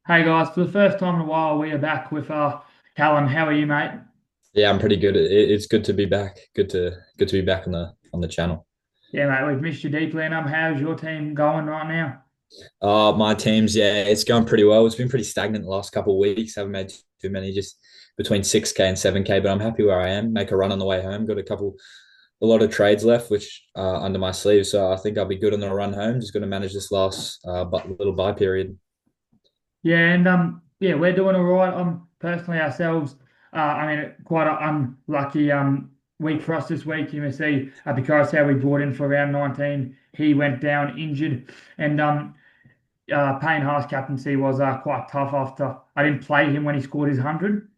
Hey guys, for the first time in a while, we are back with Callum. How are you, mate? Yeah, I'm pretty good. It's good to be back. Good to be back on the channel. Yeah, mate, we've missed you deeply. And how's your team going right now? My team's yeah, it's going pretty well. It's been pretty stagnant the last couple of weeks. Haven't made too many, just between 6K and 7K. But I'm happy where I am. Make a run on the way home. Got a lot of trades left, which under my sleeve. So I think I'll be good on the run home. Just got to manage this last little buy period. Yeah, and yeah, we're doing all right. Personally ourselves. Quite an unlucky week for us this week. You may see because how we brought in for round 19, he went down injured, and Payne Haas captaincy was quite tough after I didn't play him when he scored his 100.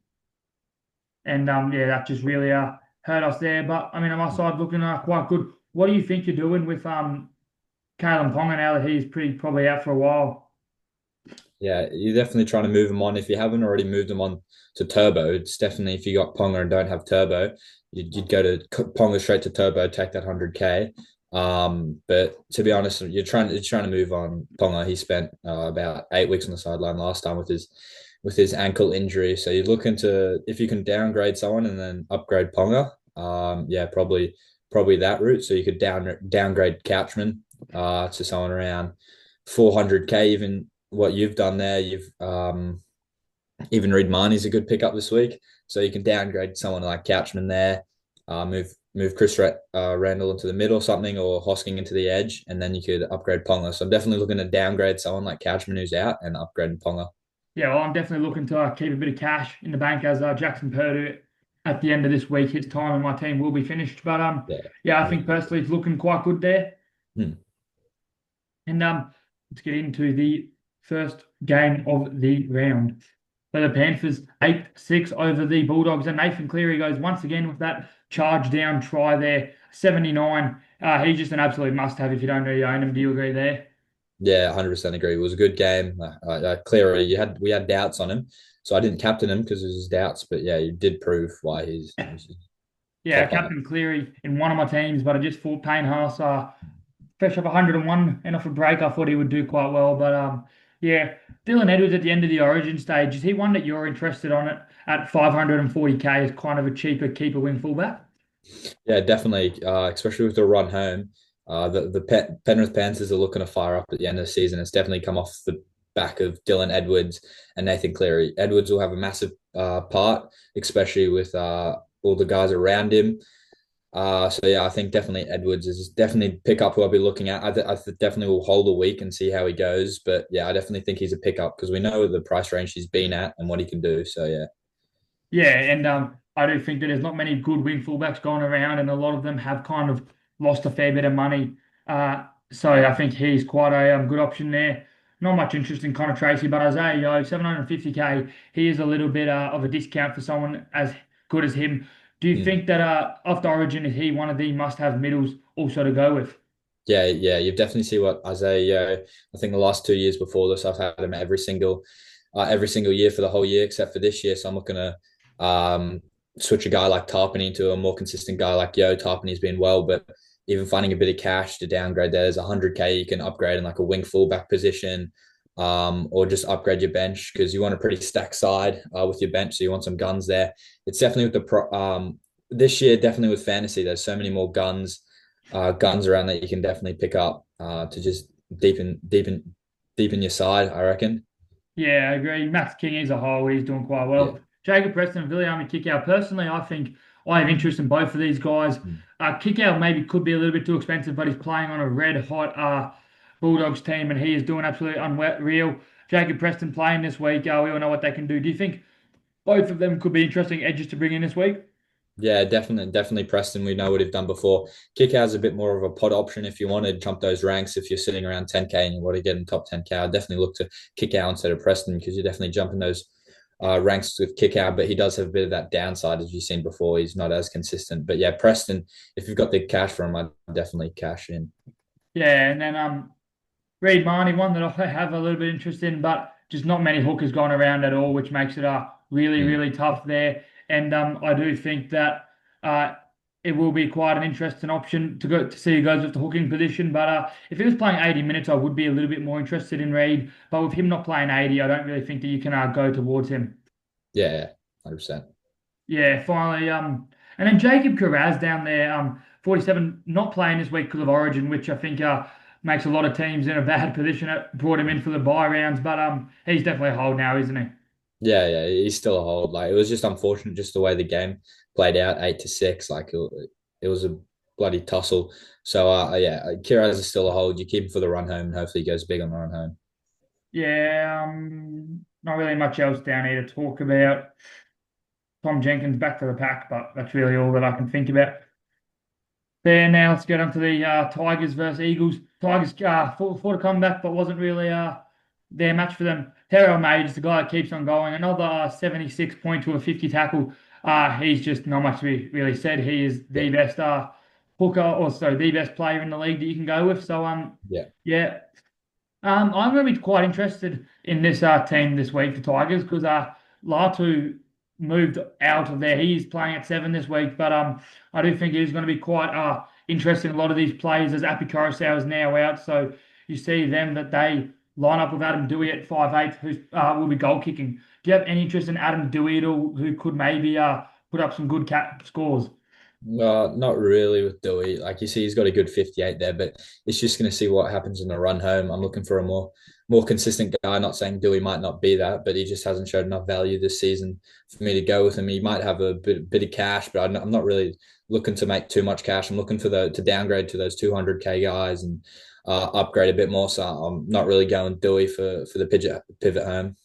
And yeah, that just really hurt us there. But I mean, on my side, looking quite good. What do you think you're doing with Kalen Ponga now that he's pretty probably out for a while? Yeah, you're definitely trying to move them on. If you haven't already moved them on to Turbo, it's definitely if you got Ponga and don't have Turbo, you'd go to Ponga straight to Turbo, take that 100K. But to be honest, you're trying to move on Ponga. He spent about 8 weeks on the sideline last time with his ankle injury. So you're looking to if you can downgrade someone and then upgrade Ponga. Yeah, probably that route. So you could downgrade Couchman to someone around 400K, even what you've done there. You've even Reed Marnie's a good pickup this week, so you can downgrade someone like Couchman there, move Randall into the middle or something, or Hosking into the edge, and then you could upgrade Ponga. So I'm definitely looking to downgrade someone like Couchman who's out and upgrade Ponga. Yeah, well, I'm definitely looking to keep a bit of cash in the bank as Jackson Purdue at the end of this week hits time and my team will be finished. But Yeah. yeah, I think personally it's looking quite good there. Hmm. And let's get into the first game of the round. So the Panthers 8-6 over the Bulldogs, and Nathan Cleary goes once again with that charge down try there, 79. He's just an absolute must-have if you don't really own him. Do you agree there? Yeah, 100% agree. It was a good game. Clearly, we had doubts on him, so I didn't captain him because of his doubts. But yeah, you did prove why he's Yeah, top up. Captain Cleary in one of my teams, but I just thought Payne Haas, fresh off 101 and off a break, I thought he would do quite well. But yeah, Dylan Edwards at the end of the Origin stage, is he one that you're interested on it at 540k as kind of a cheaper keeper wing fullback? Yeah, definitely. Especially with the run home, the Penrith Panthers are looking to fire up at the end of the season. It's definitely come off the back of Dylan Edwards and Nathan Cleary. Edwards will have a massive part, especially with all the guys around him. So yeah, I think definitely Edwards is definitely pick up who I'll be looking at. Definitely will hold a week and see how he goes. But yeah, I definitely think he's a pickup because we know the price range he's been at and what he can do. So yeah. Yeah, and I do think that there's not many good wing fullbacks going around, and a lot of them have kind of lost a fair bit of money. So I think he's quite a good option there. Not much interest in Connor Tracy, but Isaiah Yo, 750k, he is a little bit of a discount for someone as good as him. Do you Hmm. think that after Origin, is he one of the must-have middles also to go with? Yeah, yeah, you've definitely see what Isaiah. I think the last 2 years before this, I've had him every single year for the whole year except for this year. So I'm looking to switch a guy like Tarpany to a more consistent guy like Yo. Tarpany's been well, but even finding a bit of cash to downgrade there, there's 100K you can upgrade in like a wing fullback position, or just upgrade your bench because you want a pretty stacked side with your bench, so you want some guns there. It's definitely with this year, definitely with fantasy. There's so many more guns around that you can definitely pick up to just deepen your side, I reckon. Yeah, I agree. Max King as a whole, he's doing quite Yeah. well. Jacob Preston and Viliami Kickout. Personally, I think I have interest in both of these guys. Mm. Kickout maybe could be a little bit too expensive, but he's playing on a red hot Bulldogs team and he is doing absolutely unreal. Jacob Preston playing this week. We all know what they can do. Do you think both of them could be interesting edges to bring in this week? Yeah, definitely Preston. We know what he've done before. Kick out's a bit more of a pod option if you want to jump those ranks. If you're sitting around 10K and you want to get in top 10K, I'd definitely look to kick out instead of Preston because you're definitely jumping those ranks with kick out. But he does have a bit of that downside as you've seen before. He's not as consistent. But yeah, Preston, if you've got the cash for him, I'd definitely cash in. Yeah, and then Reed Marnie, one that I have a little bit interest in, but just not many hookers going around at all, which makes it really, Mm. really tough there. And I do think that uh, it will be quite an interesting option to go to see who goes with the hooking position. But if he was playing 80 minutes, I would be a little bit more interested in Reed. But with him not playing 80, I don't really think that you can go towards him. Yeah, yeah, 100%. Yeah, finally. And then Jacob Carraz down there, 47, not playing this week because of Origin, which I think makes a lot of teams in a bad position. It brought him in for the bye rounds, but he's definitely a hold now, isn't he? Yeah, yeah, he's still a hold. Like it was just unfortunate, just the way the game played out, 8-6. Like it was a bloody tussle. So yeah, Kiraz is still a hold. You keep him for the run home, and hopefully he goes big on the run home. Yeah, not really much else down here to talk about. Tom Jenkins back to the pack, but that's really all that I can think about. There now, let's get on to the Tigers versus Eagles. Tigers fought a comeback, but wasn't really their match for them. Terrell May is the guy that keeps on going. Another 76 point to a 50 tackle. He's just not much to be really said. He is Yeah, the best hooker, also the best player in the league that you can go with. So yeah. yeah, I'm going to be quite interested in this team this week, the Tigers, because Latu moved out of there. He's playing at 7 this week, but I do think he's going to be quite interesting. A lot of these players, as Api Coruscant is now out, so you see them that they line up with Adam Dewey at 5'8", who will be goal kicking. Do you have any interest in Adam Dewey at all, who could maybe put up some good scores? Not really with Dewey. Like you see, he's got a good 58 there, but it's just going to see what happens in the run home. I'm looking for a more consistent guy. Not saying Dewey might not be that, but he just hasn't showed enough value this season for me to go with him. He might have a bit of cash, but I'm not really looking to make too much cash. I'm looking for the to downgrade to those 200K guys and upgrade a bit more. So I'm not really going Dewey for the pivot home.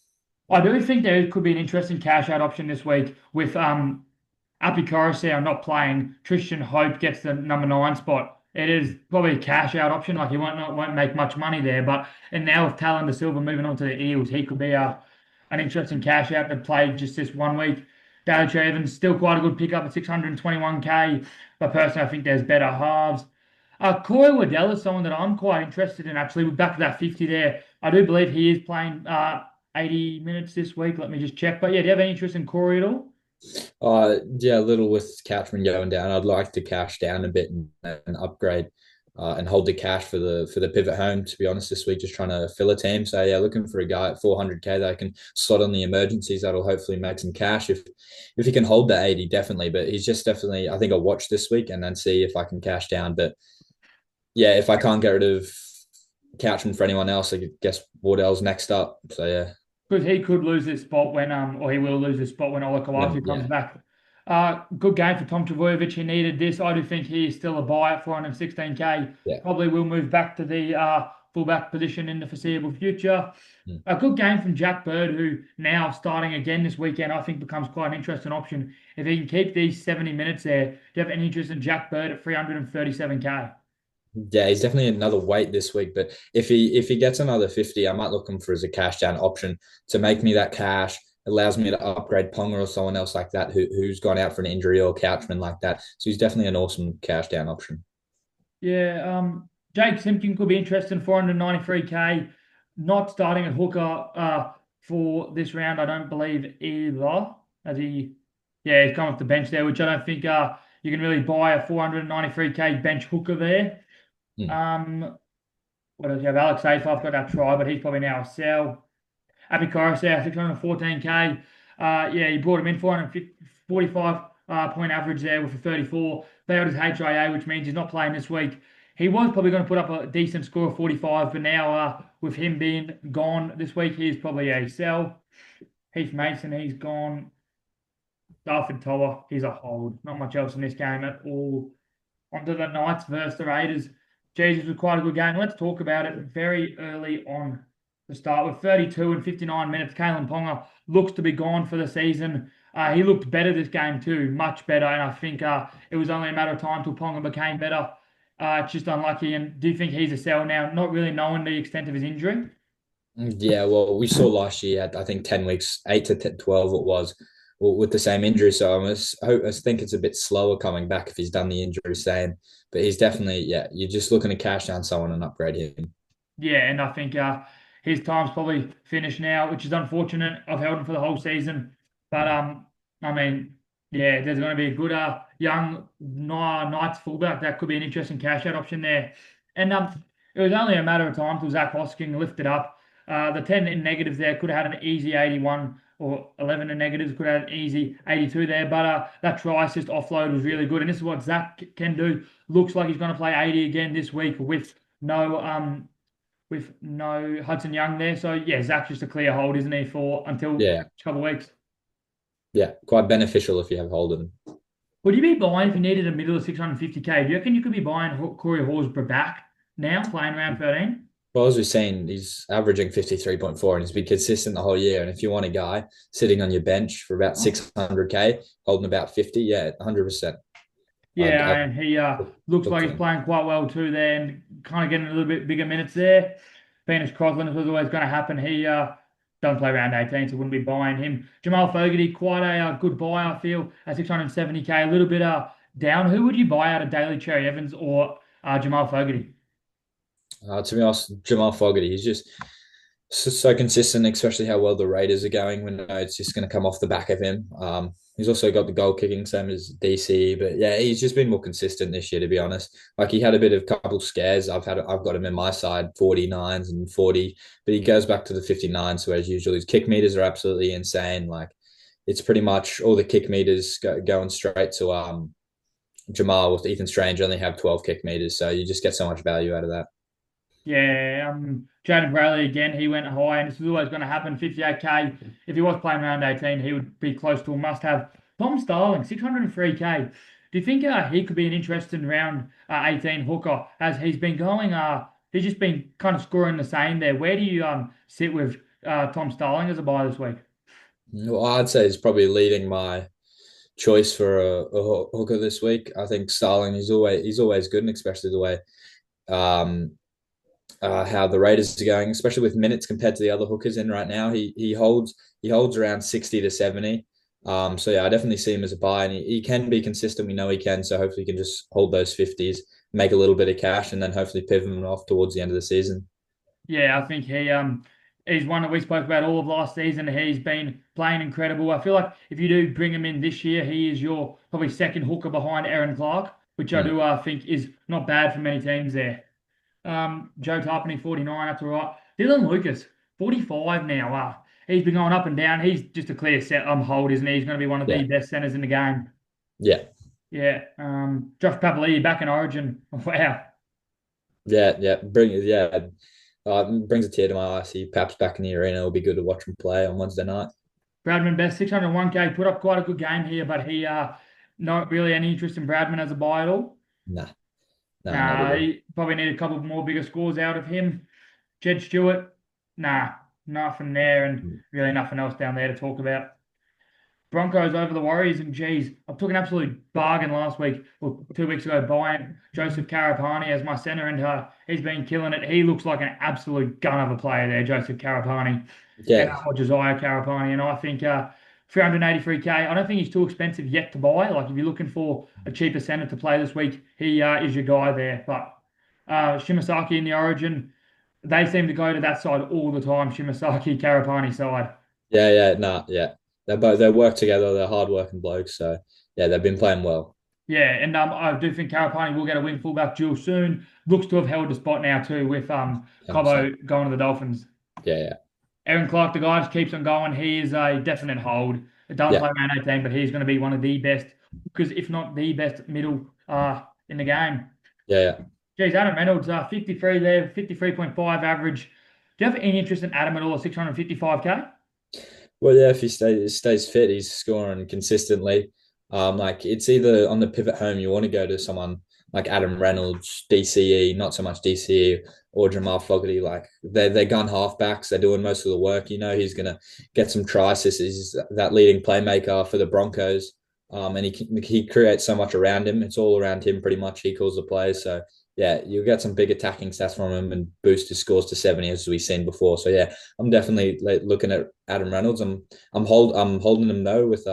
I do think there could be an interesting cash out option this week with Api Coruscant not playing. Tristan Hope gets the number 9 spot. It is probably a cash out option. Like he won't make much money there, but and now with Talon De Silva moving on to the Eels, he could be an interesting cash out to play just this 1 week. Daley Evans still quite a good pickup at 621K, but personally I think there's better halves. Corey Waddell is someone that I'm quite interested in actually. We're back to that 50 there. I do believe he is playing 80 minutes this week. Let me just check. But yeah, do you have any interest in Corey at all? Yeah, a little with Catchman going down. I'd like to cash down a bit and upgrade and hold the cash for the pivot home. To be honest, this week just trying to fill a team. So yeah, looking for a guy at 400K that I can slot on the emergencies. That'll hopefully make some cash if he can hold the 80, definitely. But he's just definitely. I think I'll watch this week and then see if I can cash down. But yeah, if I can't get rid of Couchman for anyone else, I guess Wardell's next up. So yeah, Because he could lose his spot when or he will lose his spot when Olakau'atu comes yeah, back. Good game for Tom Trbojevic. He needed this. I do think he is still a buy at 416K. yeah. Probably will move back to the fullback position in the foreseeable future. Mm. A good game from Jack Bird, who now starting again this weekend, I think becomes quite an interesting option. If he can keep these 70 minutes there, do you have any interest in Jack Bird at 337K? Yeah, he's definitely another weight this week. But if he gets another 50, I might look him for as a cash down option to make me that cash, allows me to upgrade Ponga or someone else like that who's gone out for an injury or Couchman like that. So he's definitely an awesome cash down option. Yeah, Jake Simpkin could be interested in 493K. Not starting at hooker for this round, I don't believe either. As he's come off the bench there, which I don't think you can really buy a 493K bench hooker there. Hmm. Um, what else? You have Alex Seyfarth got that try, but he's probably now a sell. Abby Coruscant, 614K. Yeah, he brought him in 445 point average there with a 34. Failed his HIA, which means he's not playing this week. He was probably going to put up a decent score of 45, but now with him being gone this week, he's probably a sell. Heath Mason, he's gone. Darford Tower, he's a hold. Not much else in this game at all. Onto the Knights versus the Raiders. Jesus was quite a good game. Let's talk about it very early on to start with 32 and 59 minutes. Kalen Ponga looks to be gone for the season. He looked better this game too, much better. And I think it was only a matter of time till Ponga became better. It's just unlucky. And do you think he's a sell now? Not really knowing the extent of his injury. Yeah, well, we saw last year, I think 10 weeks, 8 to 12 it was, well, with the same injury. So I think it's a bit slower coming back if he's done the injury same. But he's definitely, yeah, you're just looking to cash down someone and upgrade him. Yeah, and I think his time's probably finished now, which is unfortunate. I've held him for the whole season, but I mean, Yeah, there's going to be a good young Knights fullback that could be an interesting cash out option there. And it was only a matter of time till Zach Hosking lifted up. The 10 in negatives there could have had an easy 81, or 11 in negatives could have had an easy 82 there. But that try assist offload was really good. And this is what Zach can do. Looks like he's going to play 80 again this week with no Hudson Young there. So yeah, Zach's just a clear hold, isn't he, for until Yeah, a couple of weeks. yeah, quite beneficial if you have Holden. Would you be buying if you needed a middle of 650K? Do you reckon you could be buying Corey Horsburgh back now, playing around 13? Well, as we've seen, he's averaging 53.4 and he's been consistent the whole year. And if you want a guy sitting on your bench for about 600K, holding about 50, yeah, 100%. Yeah, I'd and he looks look like to he's him. playing quite well too there and kind of getting a little bit bigger minutes there. Venus Crosland was always going to happen. He doesn't play around 18, so wouldn't be buying him. Jamal Fogarty, quite a good buy, I feel, at 670K. A little bit down. Who would you buy out of Daly Cherry Evans or Jamal Fogarty? To be honest, Jamal Fogarty, he's just so consistent, especially how well the Raiders are going. When it's just going to come off the back of him. He's also got the goal kicking, same as DC. But yeah, he's just been more consistent this year, to be honest. Like he had a bit of couple scares. I've got him in my side, 49s and 40, but he goes back to the 59s, whereas usually his kick meters are absolutely insane. Like it's pretty much all the kick meters going straight to Jamal, with Ethan Strange only have 12 kick meters. So you just get so much value out of that. Yeah, Jaden Brayley again, he went high, and this is always going to happen. 58K. If he was playing around 18, he would be close to a must have. Tom Starling, 603K. Do you think he could be an interesting round 18 hooker as he's been going? He's just been kind of scoring the same there. Where do you sit with Tom Starling as a buy this week? Well, I'd say he's probably leading my choice for a hooker this week. I think Starling he's always good, and especially the way um, how the Raiders are going, especially with minutes compared to the other hookers in right now. He holds around 60 to 70. So yeah, I definitely see him as a buy, and he can be consistent. We know he can, so hopefully he can just hold those 50s, make a little bit of cash, and then hopefully pivot him off towards the end of the season. Yeah, I think he's one that we spoke about all of last season. He's been playing incredible. I feel like if you do bring him in this year, he is your probably second hooker behind Aaron Clark, which I Mm. do think is not bad for many teams there. Joe Tarpany, 49, that's all right. Dylan Lucas, 45 now. He's been going up and down. He's just a clear set hold, isn't he? He's going to be one of the Yeah, best centers in the game. yeah, Yeah. Josh Papali'i back in Origin. Wow. yeah. Brings a tear to my eye. See Paps back in the arena. It'll be good to watch him play on Wednesday night. Bradman Best, 601K, put up quite a good game here, but he not really any interest in Bradman as a buy at all. Nah, nah, not at Nah, all. he probably need a couple more bigger scores out of him. Jed Stewart, nah, nothing there, and Mm. really nothing else down there to talk about. Broncos over the Warriors, and geez, I took an absolute bargain last week or 2 weeks ago buying Joseph Carapani as my centre, and he's been killing it. He looks like an absolute gun of a player there, Joseph Carapani, and Yeah, or Josiah Carapani, and I think 383K. I don't think he's too expensive yet to buy. Like if you're looking for a cheaper centre to play this week, he is your guy there. But Shimasaki in the Origin, they seem to go to that side all the time. Shimasaki Carapani side. yeah. Nah, yeah. They work together. They're hardworking blokes. So yeah, they've been playing well. Yeah, and I do think Carapani will get a wing fullback duel soon. Looks to have held the spot now too with 100%. Cobo going to the Dolphins. Yeah, yeah, Aaron Clark, the guy just keeps on going. He is a definite hold. It doesn't yeah, play around 18, but he's going to be one of the best, because if not the best middle in the game. yeah, yeah. Geez, Adam Reynolds, 53 there, 53.5 average. Do you have any interest in Adam at all at 655K? Well, yeah, if he stays fit, he's scoring consistently. Like it's either on the pivot home, you want to go to someone like Adam Reynolds, DCE, not so much DCE, or Jamal Fogarty. Like they're gun halfbacks, they're doing most of the work. You know, he's gonna get some try assists. He's that leading playmaker for the Broncos. And he creates so much around him. It's all around him pretty much. He calls the plays. So yeah, you'll get some big attacking stats from him and boost his scores to 70 as we've seen before. So yeah, I'm definitely looking at Adam Reynolds. I'm holding him though with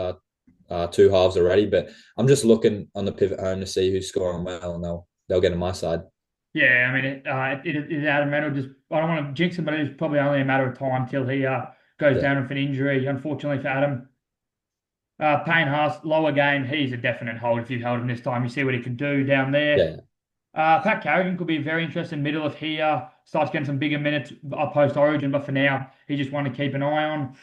two halves already, but I'm just looking on the pivot home to see who's scoring well, and they'll get on my side. Yeah, I mean, it is Adam Reynolds. Just I don't want to jinx him, but it's probably only a matter of time till he goes Yeah, down with an injury. Unfortunately for Adam. Payne Haas, lower game. He's a definite hold if you've held him this time. You see what he can do down there. Yeah. Pat Carrigan could be a very interesting middle if he starts getting some bigger minutes post Origin, but for now, he just want to keep an eye on.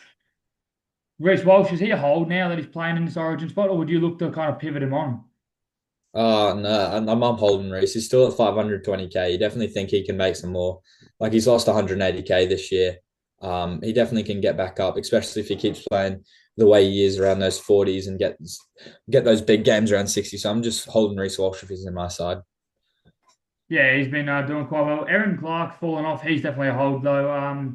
Reece Walsh, is he a hold now that he's playing in this Origin spot, or would you look to kind of pivot him on? Oh no, I'm holding Reese. He's still at 520k. You definitely think he can make some more. Like he's lost 180k this year. He definitely can get back up, especially if he keeps playing the way he is around those 40s and get those big games around 60. So I'm just holding Reese Walsh if he's in my side. Yeah, he's been doing quite well. Aaron Clark fallen off. He's definitely a hold though.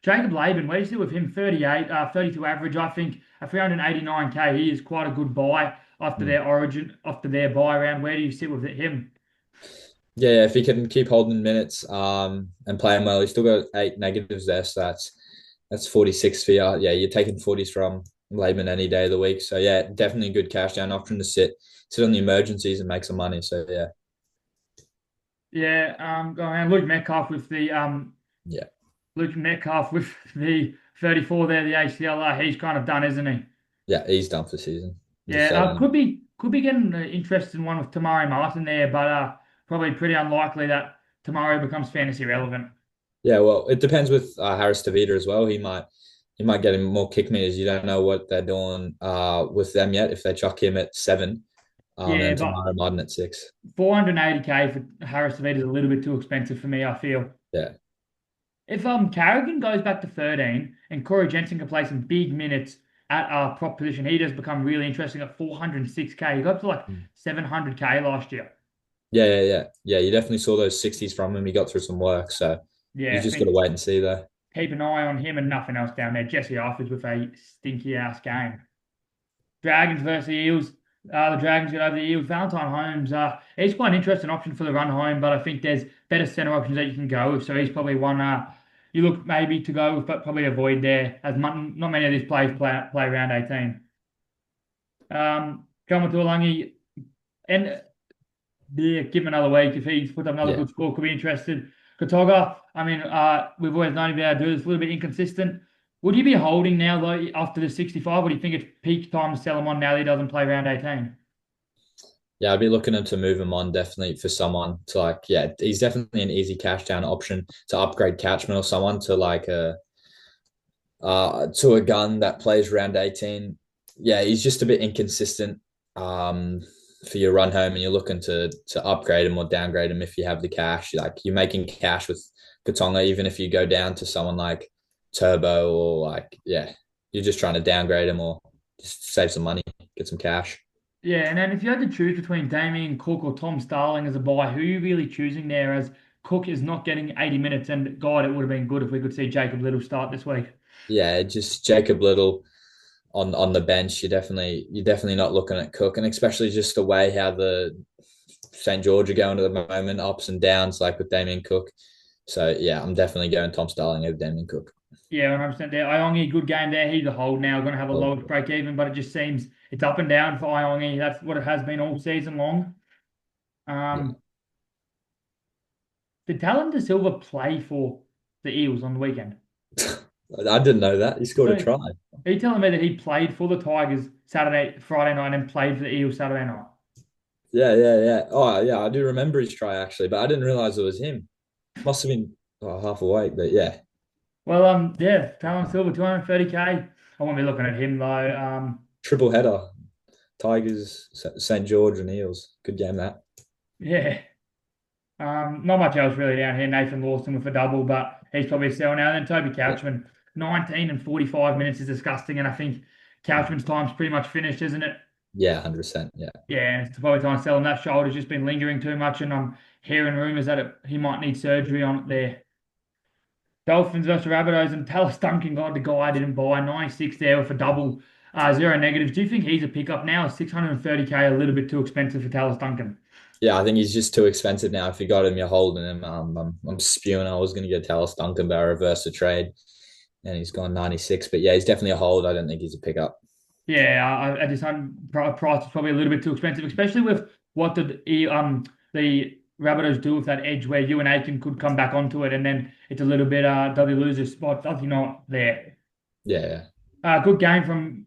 Jacob Laban, where you see with him 38, 32 average. I think at 389k, he is quite a good buy after Hmm. their Origin, after their buy round. Where do you sit with him? Yeah, if he can keep holding minutes and playing well, he's still got 8 negatives there. So that's 46 for you. Yeah, you're taking 40s from Laban any day of the week. So yeah, definitely a good cash down option to sit on the emergencies and make some money. So yeah. Yeah, Luke Metcalf with the Yeah. Luke Metcalf with the 34 there, the ACL. He's kind of done, isn't he? Yeah, he's done for the season. Just Yeah, sell him. could be getting an interesting one with Tamari Martin there, but probably pretty unlikely that Tamari becomes fantasy relevant. Yeah, well, it depends with Harris Tavita as well. He might get him more kick meters. You don't know what they're doing with them yet. If they chuck him at 7, Yeah, and but tomorrow Martin at 6. 480k for Harris Tavita is a little bit too expensive for me, I feel. Yeah. If Carrigan goes back to 13 and Corey Jensen can play some big minutes at prop position, he does become really interesting at 406k. He got up to like Mm. 700k last year. Yeah. You definitely saw those 60s from him. He got through some work, so you Yeah, I just got to think wait and see though. keep an eye on him and nothing else down there. Jesse Arthurs with a stinky ass game. Dragons versus the Eels. The Dragons get over the Eels. Valentine Holmes, he's quite an interesting option for the run home, but I think there's better centre options that you can go with. So he's probably one you look maybe to go with, but probably avoid there, as not many of these players play around 18. Coming to Alangi, and yeah, give him another week. If he's put up another Yeah. good score, could be interested. Katoga, I mean, we've always known him able to do this, a little bit inconsistent. Would you be holding now though after the 65? Or do you think it's peak time to sell him on now that he doesn't play round 18? Yeah, I'd be looking to move him on definitely for someone to like, yeah, he's definitely an easy cash down option to upgrade Catchman or someone to like a gun that plays round 18. Yeah, he's just a bit inconsistent for your run home and you're looking to upgrade him or downgrade him if you have the cash. Like you're making cash with Katonga, even if you go down to someone like Turbo or like, yeah, you're just trying to downgrade him or just save some money, get some cash. Yeah, and then if you had to choose between Damien Cook or Tom Starling as a buy, who are you really choosing there? As Cook is not getting 80 minutes, and God, it would have been good if we could see Jacob Little start this week. Yeah, just Jacob Little on the bench. You're definitely not looking at Cook, and especially just the way how the St. George are going at the moment, ups and downs, like with Damien Cook. So yeah, I'm definitely going Tom Starling over Damien Cook. Yeah, 100% there. Iongi, good game there. He's a hold now, going to have a Oh, lower break even, but it just seems it's up and down for Iongi. That's what it has been all season long. yeah. Um, did Talon De Silva play for the Eels on the weekend? I didn't know that. He scored a So, try. are you telling me that he played for the Tigers Friday night, and played for the Eels Saturday night? Yeah. Oh, yeah, I do remember his try actually, but I didn't realize it was him. Must have been half awake, but yeah, Well, yeah, Talon Silver, 230k. I won't be looking at him though. triple header. Tigers, St. George, and Eels. Good game that. Yeah. Not much else really down here. Nathan Lawson with a double, but he's probably a sell now. And then Toby Yeah, Couchman, 19 and 45 minutes is disgusting. And I think Couchman's time's pretty much finished, isn't it? yeah, 100%. Yeah, Yeah, and it's probably time to sell him. That shoulder's just been lingering too much, and I'm hearing rumours that he might need surgery on it there. Dolphins versus Rabbitohs, and Tallis Duncan got the guy I didn't buy 96 there with a double, zero negatives. Do you think he's a pickup now? 630k, a little bit too expensive for Tallis Duncan. yeah. I think he's just too expensive now. If you got him, you're holding him. I'm spewing. I was going to get Tallis Duncan by reverse the trade, and he's gone 96. But yeah, he's definitely a hold. I don't think he's a pickup. Yeah, I just price is probably a little bit too expensive, especially with what did the Rabbitohs do with that edge where you and Aiken could come back onto it, and then it's a little bit does he lose his spot? Does he not there? Yeah, Good game from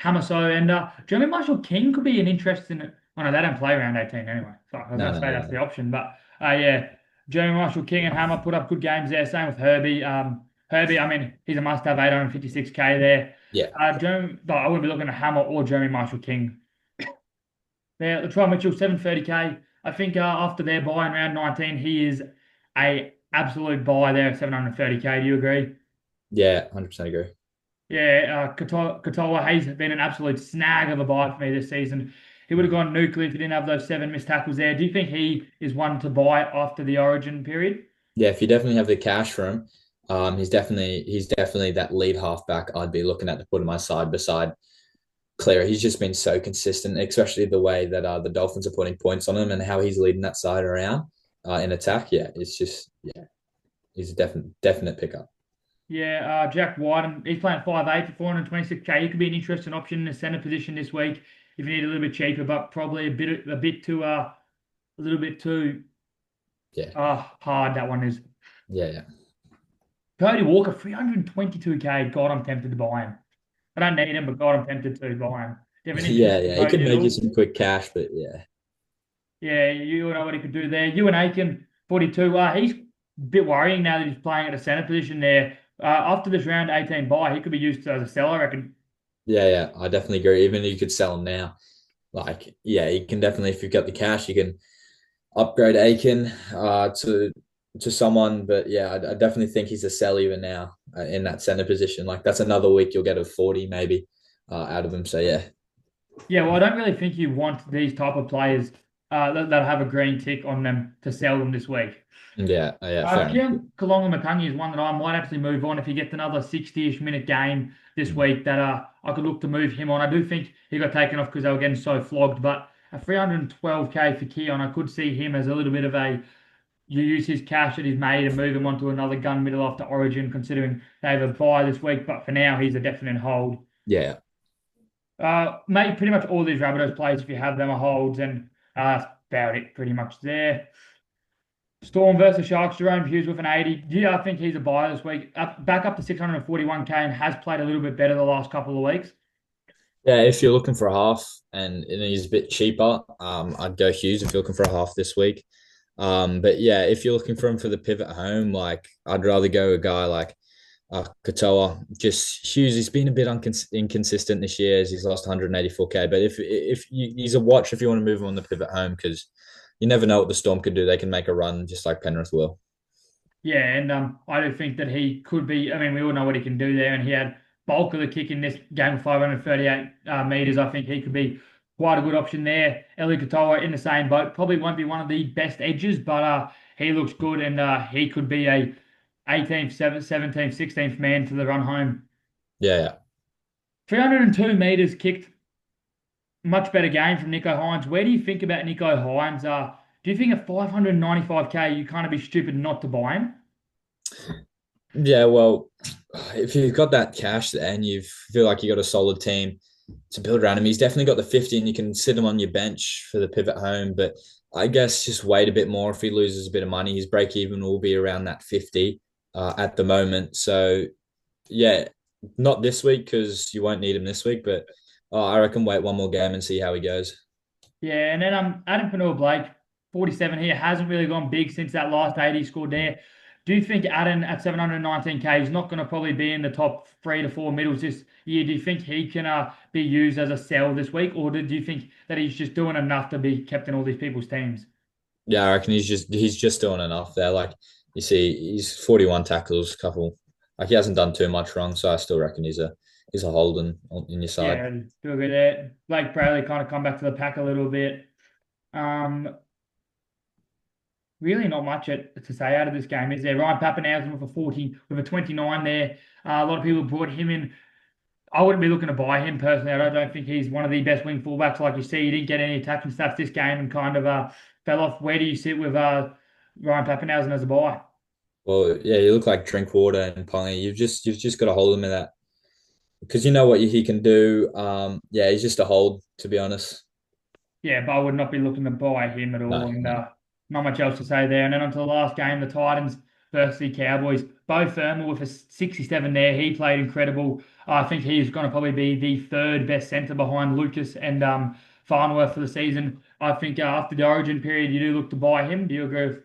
Hamaso and Jeremy Marshall King could be an interesting. Oh no, they don't play around 18 anyway. So I was No, going to no, say that's yeah. the option, but yeah, Jeremy Marshall King and Hammer put up good games there. Same with Herbie. Herbie, I mean, he's a must-have 856k there. Yeah. Jeremy, but I wouldn't be looking at Hammer or Jeremy Marshall King. There, Latrell Mitchell 730k. I think after their buy in round 19, he is a absolute buy there at 730k. Do you agree? Yeah, 100% agree. Yeah, Katoa, he's been an absolute snag of a buy for me this season. He would have gone nuclear if he didn't have those seven missed tackles there. Do you think he is one to buy after the Origin period? Yeah, if you definitely have the cash for him, he's definitely that lead halfback I'd be looking at to put on my side beside Clear. He's just been so consistent, especially the way that the Dolphins are putting points on him and how he's leading that side around in attack. Yeah, it's just yeah, he's a definite pickup. Yeah, Jack White, and he's playing 5'8" for 426k. He could be an interesting option in the centre position this week if you need a little bit cheaper, but probably a bit too a little bit too Yeah, hard that one is. yeah, yeah, Cody Walker, 322k. God, I'm tempted to buy him. I don't need him, but God, I'm tempted to buy him. Do you have an yeah, interest in yeah. He Cody could at make you all? some quick cash, but yeah, Yeah, you know what he could do there. Ewan Aiken, 42. He's a bit worrying now that he's playing at a centre position there. After this round 18 bye, he could be used as a seller, I reckon. yeah, yeah. I definitely agree. Even you could sell him now. Like, yeah, you can definitely if you've got the cash, you can upgrade Aiken to someone. But yeah, I definitely think he's a sell even now in that center position. Like that's another week you'll get a 40 maybe out of him. So yeah, Yeah, well, I don't really think you want these type of players that have a green tick on them to sell them this week. yeah, yeah, fair enough. Keon Kalonga is one that I might actually move on if he gets another 60-ish minute game this Mm. week that I could look to move him on. I do think he got taken off because they were getting so flogged, but at 312k for Keon, I could see him as a little bit of a you use his cash that he's made and move him onto another gun middle after Origin, considering they have a bye this week. But for now, he's a definite hold. Yeah, Mate, pretty much all these Rabbitohs plays, if you have them, are holds, and that's about it pretty much there. Storm versus Sharks, Jerome Hughes with an 80. Yeah, I think he's a buy this week. Back up to 641k and has played a little bit better the last couple of weeks. yeah. If you're looking for a half and he's a bit cheaper, I'd go Hughes if you're looking for a half this week. But yeah, if you're looking for him for the pivot home, like I'd rather go a guy like Katoa. Just Hughes, he's been a bit inconsistent this year as he's lost 184k. But he's a watch if you want to move him on the pivot home because you never know what the Storm could do. They can make a run just like Penrith will. Yeah, and I do think that he could be. I mean, we all know what he can do there, and he had bulk of the kick in this game, 538 meters. I think he could be quite a good option there. Eli Katoa in the same boat. Probably won't be one of the best edges, but he looks good, and he could be a 18th, 17th, 16th man to the run home. Yeah, yeah. 302 meters kicked. Much better game from Nico Hines. Where do you think about Nico Hines? Do you think at 595k you kind of be stupid not to buy him? Yeah, well, if you've got that cash and you feel like you got a solid team to build around him, he's definitely got the 50 and you can sit him on your bench for the pivot home. But I guess just wait a bit more if he loses a bit of money. His break even will be around that 50 at the moment. So, yeah, not this week because you won't need him this week. But I reckon wait one more game and see how he goes. Yeah, and then Adam Panua-Blake, 47 here, hasn't really gone big since that last 80 he scored there. Do you think Adam at 719k is not going to probably be in the top 3 to 4 middles this year? Do you think he can be used as a sell this week, or do you think that he's just doing enough to be kept in all these people's teams? Yeah, I reckon he's just doing enough there. Like you see, he's 41 tackles, couple like he hasn't done too much wrong, so I still reckon he's a Holden in your side. Yeah, do agree there. Blake Bradley kind of come back to the pack a little bit. Um, Really not much to say out of this game, is there? Ryan Papenhuyzen with a 40, with a 29 there. A lot of people brought him in. I wouldn't be looking to buy him personally. I don't think he's one of the best wing fullbacks. Like you see, he didn't get any attacking stats this game and kind of fell off. Where do you sit with Ryan Papenhuyzen as a buy? Well, yeah, you look like Drinkwater and Ponga. You've just got to hold him in that because you know what he can do. Yeah, he's just a hold to be honest. Yeah, but I would not be looking to buy him at all. No, And no. not much else to say there. And then onto the last game, the Titans versus the Cowboys. Bo Firma with a 67 there. He played incredible. I think he's going to probably be the third best centre behind Lucas and Farnworth for the season. I think after the Origin period, you do look to buy him. Do you agree with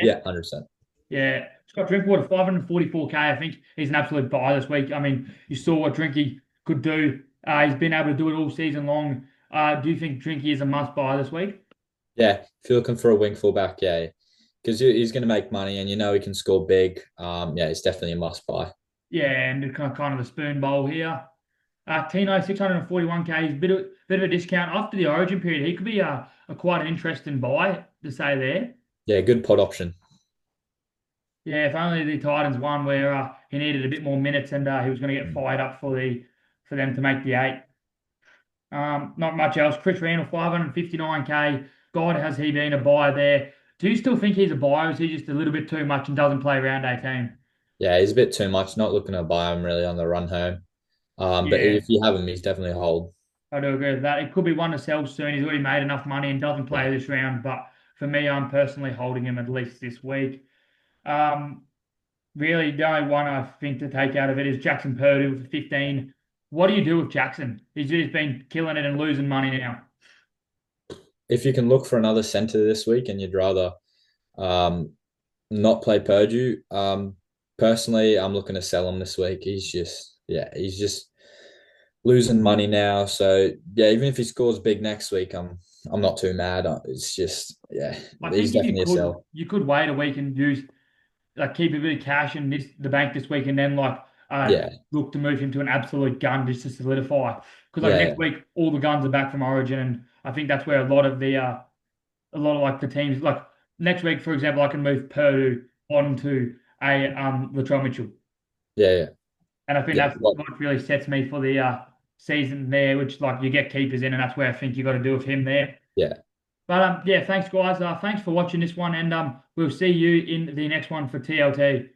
Yeah, that? 100%. Yeah, Scott Drinkwater, 544K. I think he's an absolute buy this week. I mean, you saw what Drinky could do. He's been able to do it all season long. Do you think Drinky is a must buy this week? Yeah, if you're looking for a wing fullback, yeah, because he's going to make money and you know he can score big. Yeah, it's definitely a must buy. Yeah, and it's kind of a spoon bowl here. Tino, 641K is bit of a discount. After the Origin period, he could be a quite an interesting buy to say there. Yeah, good pot option. Yeah, if only the Titans won where he needed a bit more minutes and he was going to get fired up for them to make the eight. Not much else. Chris Randall, 559K. God, has he been a buyer there? Do you still think he's a buyer? Or is he just a little bit too much and doesn't play round 18? Yeah, he's a bit too much. Not looking to buy him really on the run home. But Yeah, if you have him, he's definitely a hold. I do agree with that. It could be one to sell soon. He's already made enough money and doesn't Yeah. play this round. But for me, I'm personally holding him at least this week. Um, Really, the only one I think to take out of it is Jackson Purdue with 15. What do you do with Jackson? He's just been killing it and losing money now. If you can look for another center this week and you'd rather um, not play Purdue, personally, I'm looking to sell him this week. He's just losing money now. So yeah, even if he scores big next week, I'm not too mad. It's just yeah, I he's think if definitely a sell. you could wait a week and use like keep a bit of cash in the bank this week and then Yeah, look to move him to an absolute gun just to solidify. Because like yeah, next week all the guns are back from Origin and I think that's where a lot of like the teams like next week for example I can move Purdue onto a Latrell Mitchell yeah, yeah, and I think yeah. that's what really sets me for the season there, which like you get keepers in and that's where I think you got to do with him there. Yeah. But yeah, thanks guys. Thanks for watching this one and we'll see you in the next one for TLT.